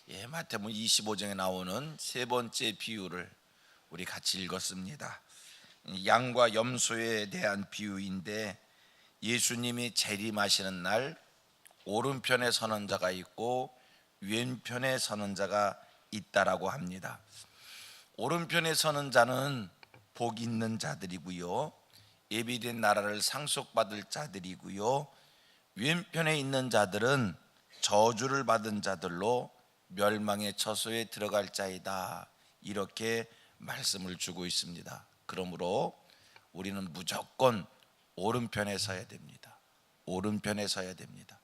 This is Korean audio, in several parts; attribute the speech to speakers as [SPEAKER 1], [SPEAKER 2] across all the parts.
[SPEAKER 1] 마태복음 25장에 나오는 세 번째 비유를 우리 같이 읽었습니다. 양과 염소에 대한 비유인데, 예수님이 재림하시는 날 오른편에 서는 자가 있고 왼편에 서는 자가 있다라고 합니다. 오른편에 서는 자는 복 있는 자들이고요, 예비된 나라를 상속받을 자들이고요, 왼편에 있는 자들은 저주를 받은 자들로 멸망의 처소에 들어갈 자이다, 이렇게 말씀을 주고 있습니다. 그러므로 우리는 무조건 오른편에 서야 됩니다. 오른편에 서야 됩니다.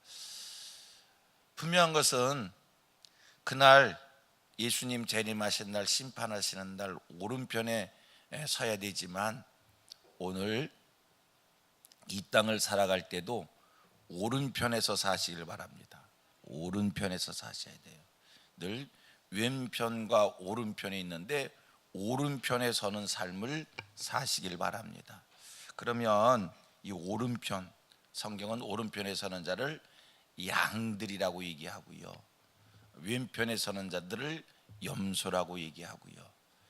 [SPEAKER 1] 분명한 것은 그날 예수님 재림하신 날, 심판하시는 날 오른편에 서야 되지만, 오늘 이 땅을 살아갈 때도 오른편에서 사시길 바랍니다. 오른편에서 사셔야 돼요. 늘 왼편과 오른편에 있는데 오른편에 서는 삶을 사시길 바랍니다. 그러면 이 오른편, 성경은 오른편에 서는 자를 양들이라고 얘기하고요, 왼편에 서는 자들을 염소라고 얘기하고요.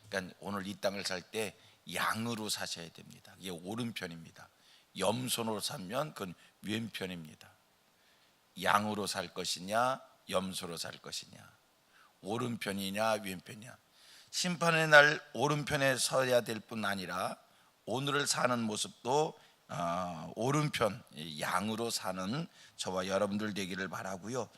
[SPEAKER 1] 그러니까 오늘 이 땅을 살 때 양으로 사셔야 됩니다. 이게 오른편입니다. 염소로 살면 그건 왼편입니다. 양으로 살 것이냐 염소로 살 것이냐, 오른편이냐 왼편이냐. 심판의 날 오른편에 서야 될 뿐 아니라 오늘을 사는 모습도 오른편 양으로 사는 저와 여러분들 되기를 바라고요.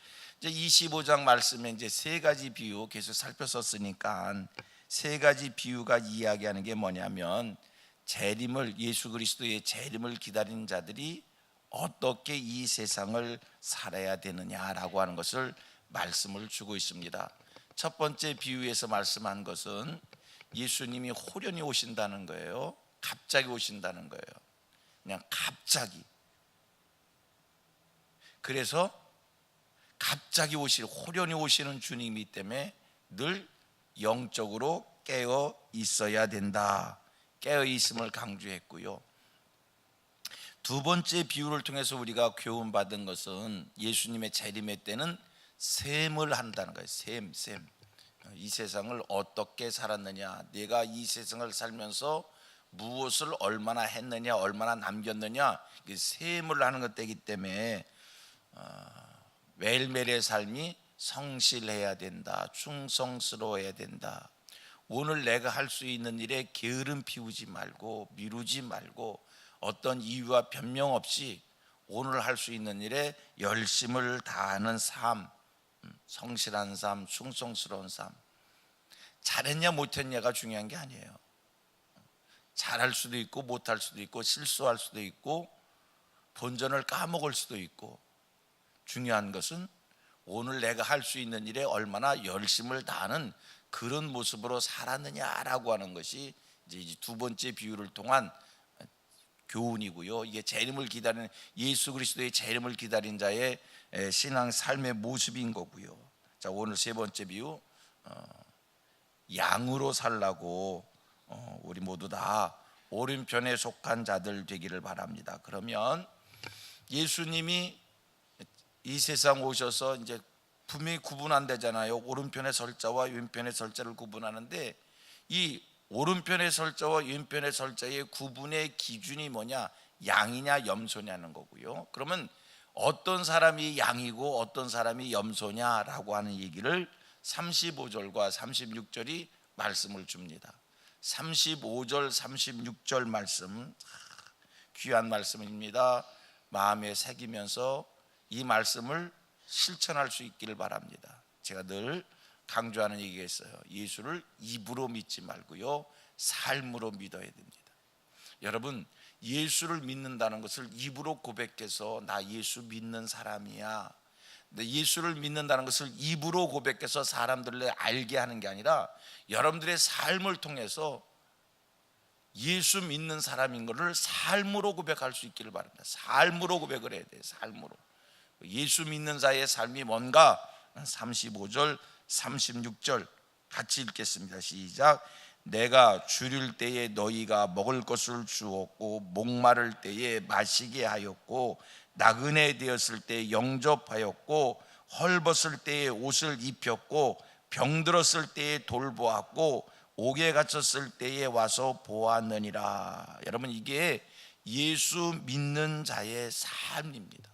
[SPEAKER 1] 이제 25장 말씀에 이제 세 가지 비유 계속 살폈었으니까, 세 가지 비유가 이야기하는 게 뭐냐면, 재림을, 예수 그리스도의 재림을 기다리는 자들이 어떻게 이 세상을 살아야 되느냐라고 하는 것을 말씀을 주고 있습니다. 첫 번째 비유에서 말씀한 것은 예수님이 호련히 오신다는 거예요. 갑자기 오신다는 거예요. 그냥 갑자기. 그래서 갑자기 호련히 오시는 주님이기 때문에 늘 영적으로 깨어 있어야 된다, 깨어 있음을 강조했고요. 두 번째 비유를 통해서 우리가 교훈받은 것은 예수님의 재림의 때는 셈을 한다는 거예요. 셈. 이 세상을 어떻게 살았느냐, 내가 이 세상을 살면서 무엇을 얼마나 했느냐, 얼마나 남겼느냐, 셈을 하는 것이기 때문에 매일매일의 삶이 성실해야 된다, 충성스러워야 된다. 오늘 내가 할 수 있는 일에 게으름 피우지 말고, 미루지 말고, 어떤 이유와 변명 없이 오늘 할 수 있는 일에 열심을 다하는 삶, 성실한 삶, 충성스러운 삶. 잘했냐 못했냐가 중요한 게 아니에요. 잘할 수도 있고 못할 수도 있고 실수할 수도 있고 본전을 까먹을 수도 있고, 중요한 것은 오늘 내가 할 수 있는 일에 얼마나 열심을 다하는 그런 모습으로 살았느냐라고 하는 것이 이제 두 번째 비유를 통한 교훈이고요. 이게 재림을 기다리는, 예수 그리스도의 재림을 기다린 자의 신앙 삶의 모습인 거고요. 자, 오늘 세 번째 비유, 양으로 살라고 우리 모두 다 오른편에 속한 자들 되기를 바랍니다. 그러면 예수님이 이 세상 오셔서 이제 분명히 구분한다잖아요. 오른편에 설 자와 왼편에 설 자를 구분하는데, 이 오른편에 설 자와 왼편에 설 자의 구분의 기준이 뭐냐, 양이냐 염소냐는 거고요. 그러면 어떤 사람이 양이고 어떤 사람이 염소냐라고 하는 얘기를 35절과 36절이 말씀을 줍니다. 35절 36절 말씀, 귀한 말씀입니다. 마음에 새기면서 이 말씀을 실천할 수 있기를 바랍니다. 제가 늘 강조하는 얘기가 있어요. 예수를 입으로 믿지 말고요, 삶으로 믿어야 됩니다. 여러분, 예수를 믿는다는 것을 입으로 고백해서 나 예수 믿는 사람이야, 근데 예수를 믿는다는 것을 입으로 고백해서 사람들을 알게 하는 게 아니라, 여러분들의 삶을 통해서 예수 믿는 사람인 것을 삶으로 고백할 수 있기를 바랍니다. 삶으로 고백을 해야 돼요. 삶으로. 예수 믿는 자의 삶이 뭔가, 35절 36절 같이 읽겠습니다. 시작. 내가 줄일 때에 너희가 먹을 것을 주었고, 목마를 때에 마시게 하였고, 나그네 되었을 때 영접하였고, 헐벗을 때에 옷을 입혔고 병들었을 때에 돌보았고 옥에 갇혔을 때에 와서 보았느니라. 여러분, 이게 예수 믿는 자의 삶입니다.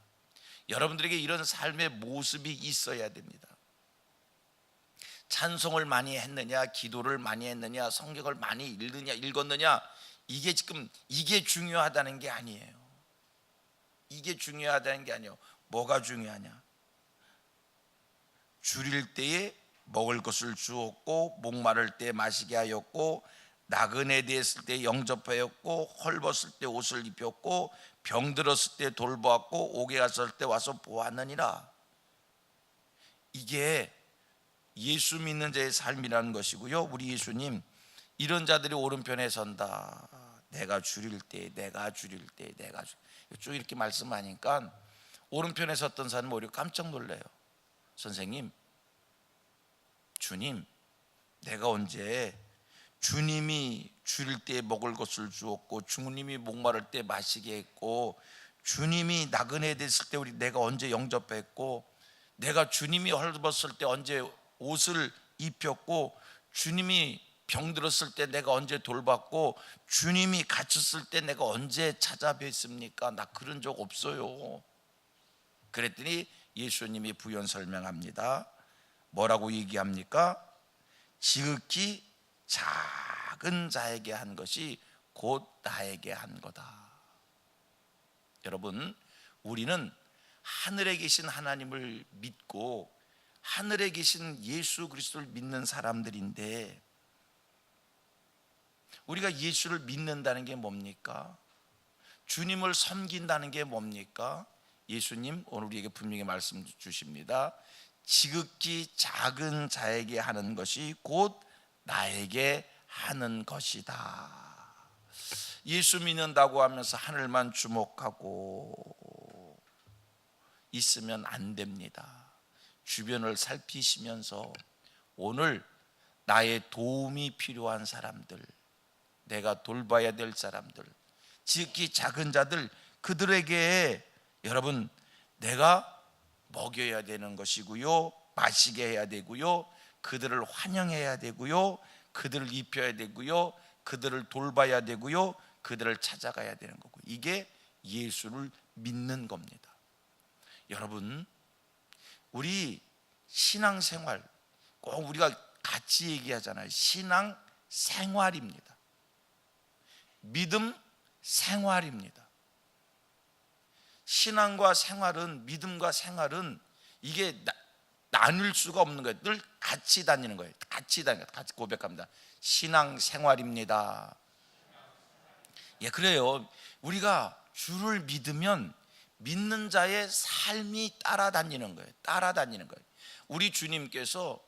[SPEAKER 1] 여러분들에게 이런 삶의 모습이 있어야 됩니다. 찬송을 많이 했느냐, 기도를 많이 했느냐, 성경을 많이 읽었느냐, 이게 중요하다는 게 아니에요. 이게 중요하다는 게 아니에요. 뭐가 중요하냐? 줄일 때에 먹을 것을 주었고, 목마를 때 마시게 하였고, 나그네 되었을 때 영접하였고, 헐벗을 때 옷을 입혔고, 병들었을 때 돌보았고, 옥에 갔을 때 와서 보았느니라. 이게 예수 믿는 자의 삶이라는 것이고요. 우리 예수님, 이런 자들이 오른편에 선다. 내가 줄일 때, 내가 줄일 때, 내가 줄일 때. 쭉 이렇게 말씀하니까 오른편에 섰던 사람은 오히려 깜짝 놀라요. 선생님, 주님, 내가 언제 주님이 줄일 때 먹을 것을 주었고, 주님이 목마를 때 마시게 했고, 주님이 나그네 됐을 때 내가 언제 영접했고, 내가 주님이 헐벗을 때 언제 옷을 입혔고, 주님이 병들었을 때 내가 언제 돌봤고, 주님이 갇혔을 때 내가 언제 찾아뵀습니까? 나 그런 적 없어요. 그랬더니 예수님이 부연 설명합니다. 뭐라고 얘기합니까? 지극히 작은 자에게 한 것이 곧 나에게 한 거다. 여러분, 우리는 하늘에 계신 하나님을 믿고 하늘에 계신 예수 그리스도를 믿는 사람들인데, 우리가 예수를 믿는다는 게 뭡니까? 주님을 섬긴다는 게 뭡니까? 예수님 오늘 우리에게 분명히 말씀 주십니다. 지극히 작은 자에게 하는 것이 곧 나에게 하는 것이다. 예수 믿는다고 하면서 하늘만 주목하고 있으면 안 됩니다. 주변을 살피시면서 오늘 나의 도움이 필요한 사람들, 내가 돌봐야 될 사람들, 지극히 작은 자들, 그들에게 여러분 내가 먹여야 되는 것이고요, 마시게 해야 되고요, 그들을 환영해야 되고요, 그들을 입혀야 되고요, 그들을 돌봐야 되고요, 그들을 찾아가야 되는 거고, 이게 예수를 믿는 겁니다. 여러분, 우리 신앙생활 꼭 우리가 같이 얘기하잖아요. 신앙생활입니다. 믿음 생활입니다. 신앙과 생활은, 믿음과 생활은 이게 나눌 수가 없는 거예요. 늘 같이 다니는 거예요. 같이 고백합니다. 신앙생활입니다. 예, 그래요. 우리가 주를 믿으면 믿는 자의 삶이 따라다니는 거예요. 따라다니는 거예요. 우리 주님께서,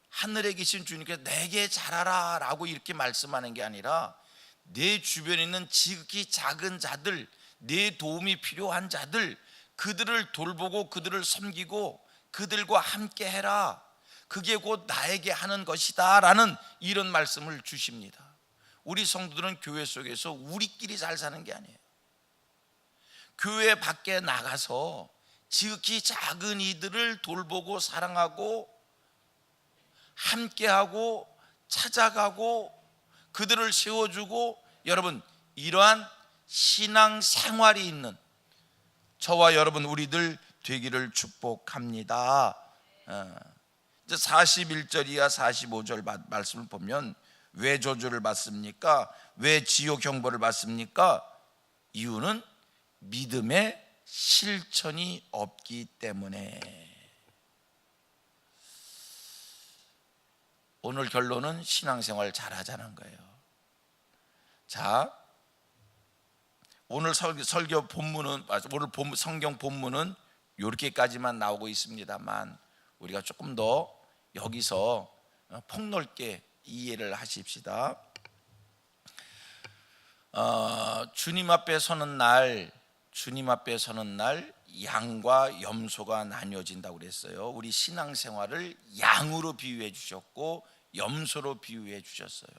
[SPEAKER 1] 하늘에 계신 주님께서 내게 잘하라 라고 이렇게 말씀하는 게 아니라, 내 주변에 있는 지극히 작은 자들, 내 도움이 필요한 자들, 그들을 돌보고 그들을 섬기고 그들과 함께 해라. 그게 곧 나에게 하는 것이다 라는 이런 말씀을 주십니다. 우리 성도들은 교회 속에서 우리끼리 잘 사는 게 아니에요. 교회 밖에 나가서 지극히 작은 이들을 돌보고 사랑하고 함께하고 찾아가고 그들을 세워주고, 여러분, 이러한 신앙생활이 있는 저와 여러분 우리들 되기를 축복합니다. 이제 41절 이하 45절 말씀을 보면, 왜 저주를 받습니까? 왜 지옥 형벌을 받습니까? 이유는 믿음의 실천이 없기 때문에. 오늘 결론은 신앙생활 잘하자는 거예요. 자, 오늘 설교 본문은, 오늘 성경 본문은 이렇게까지만 나오고 있습니다만, 우리가 조금 더 여기서 폭넓게 이해를 하십시다. 주님 앞에 서는 날 양과 염소가 나뉘어진다고 그랬어요. 우리 신앙생활을 양으로 비유해 주셨고 염소로 비유해 주셨어요.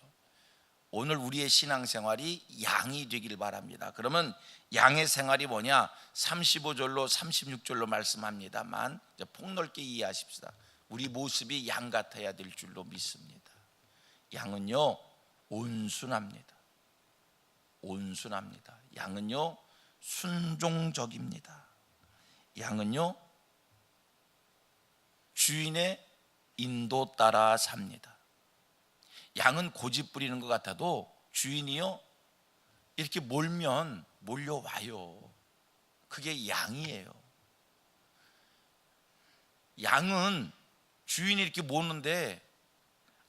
[SPEAKER 1] 오늘 우리의 신앙생활이 양이 되길 바랍니다. 그러면 양의 생활이 뭐냐? 35절로 36절로 말씀합니다만 이제 폭넓게 이해하십시다. 우리 모습이 양 같아야 될 줄로 믿습니다. 양은요 온순합니다. 온순합니다. 양은요 순종적입니다. 양은요 주인의 인도 따라 삽니다. 양은 고집 부리는 것 같아도 주인이요 이렇게 몰면 몰려와요. 그게 양이에요. 양은 주인이 이렇게 모는데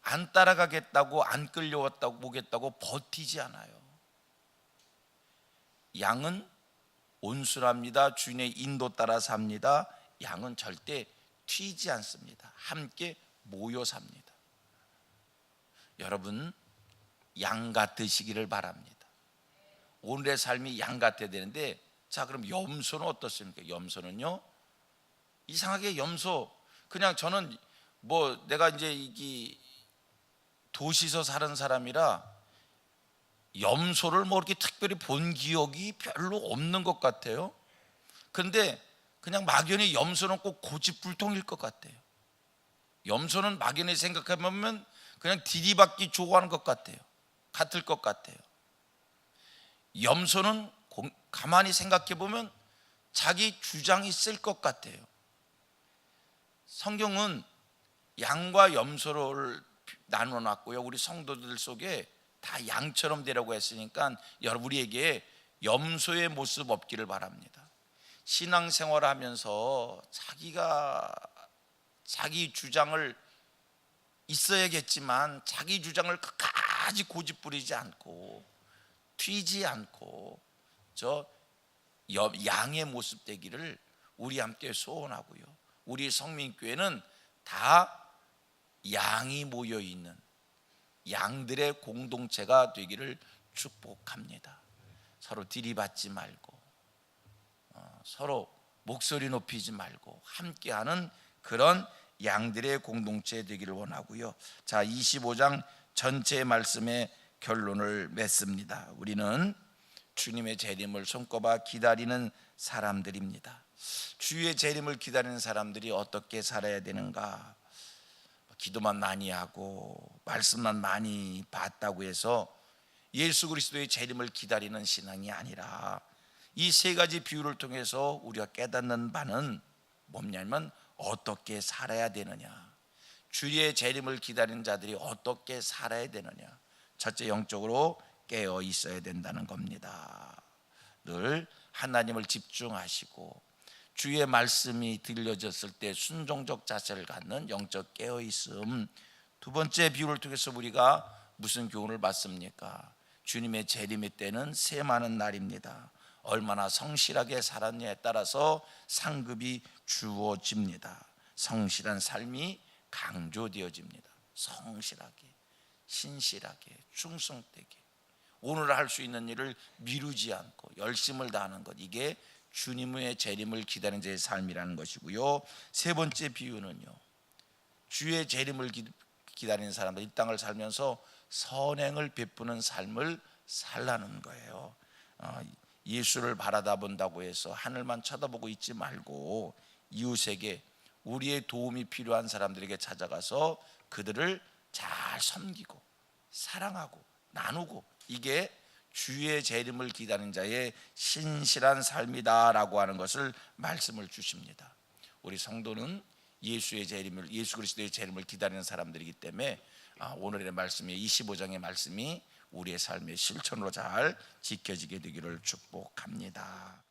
[SPEAKER 1] 안 따라가겠다고, 안 끌려왔다고 보겠다고 버티지 않아요. 양은 온순합니다. 주인의 인도 따라 삽니다. 양은 절대 튀지 않습니다. 함께 모여 삽니다. 여러분 양 같으시기를 바랍니다. 오늘의 삶이 양 같아야 되는데, 자 그럼 염소는 어떻습니까? 염소는요 이상하게 염소 그냥 저는 뭐 내가 이제 이 도시에서 사는 사람이라 염소를 뭐 이렇게 특별히 본 기억이 별로 없는 것 같아요. 그런데 그냥 막연히 염소는 꼭 고집불통일 것 같아요. 염소는 막연히 생각해보면 그냥 디디받기 좋아하는 것 같아요. 같을 것 같아요. 염소는 가만히 생각해보면 자기 주장이 있을 것 같아요. 성경은 양과 염소를 나눠놨고요. 우리 성도들 속에 다 양처럼 되라고 했으니까 우리에게 염소의 모습 없기를 바랍니다. 신앙생활 하면서 자기 주장을 있어야겠지만 자기 주장을 끝까지 고집부리지 않고 튀지 않고 저 양의 모습 되기를 우리 함께 소원하고요. 우리 성민교회는 다 양이 모여있는 양들의 공동체가 되기를 축복합니다. 서로 들이받지 말고 서로 목소리 높이지 말고 함께하는 그런 양들의 공동체 되기를 원하고요. 자 25장 전체의 말씀의 결론을 맺습니다. 우리는 주님의 재림을 손꼽아 기다리는 사람들입니다. 주의 재림을 기다리는 사람들이 어떻게 살아야 되는가? 기도만 많이 하고 말씀만 많이 봤다고 해서 예수 그리스도의 재림을 기다리는 신앙이 아니라 이 세 가지 비유를 통해서 우리가 깨닫는 바는 뭐냐면 어떻게 살아야 되느냐, 주의 재림을 기다리는 자들이 어떻게 살아야 되느냐. 첫째, 영적으로 깨어 있어야 된다는 겁니다. 늘 하나님을 집중하시고 주의 말씀이 들려졌을 때 순종적 자세를 갖는 영적 깨어있음. 두 번째 비유를 통해서 우리가 무슨 교훈을 받습니까? 주님의 재림의 때는 새 많은 날입니다. 얼마나 성실하게 살았냐에 따라서 상급이 주어집니다. 성실한 삶이 강조되어집니다. 성실하게, 신실하게, 충성되게 오늘 할 수 있는 일을 미루지 않고 열심을 다하는 것, 이게 주님의 재림을 기다리는 자의 삶이라는 것이고요. 세 번째 비유는요, 주의 재림을 기다리는 사람들, 이 땅을 살면서 선행을 베푸는 삶을 살라는 거예요. 예수를 바라다 본다고 해서 하늘만 쳐다보고 있지 말고 이웃에게, 우리의 도움이 필요한 사람들에게 찾아가서 그들을 잘 섬기고 사랑하고 나누고, 이게 주의 재림을 기다리는 자의 신실한 삶이다라고 하는 것을 말씀을 주십니다. 우리 성도는 예수 그리스도의 재림을 기다리는 사람들이기 때문에 오늘의 말씀이 25장의 말씀이 우리의 삶의 실천으로 잘 지켜지게 되기를 축복합니다.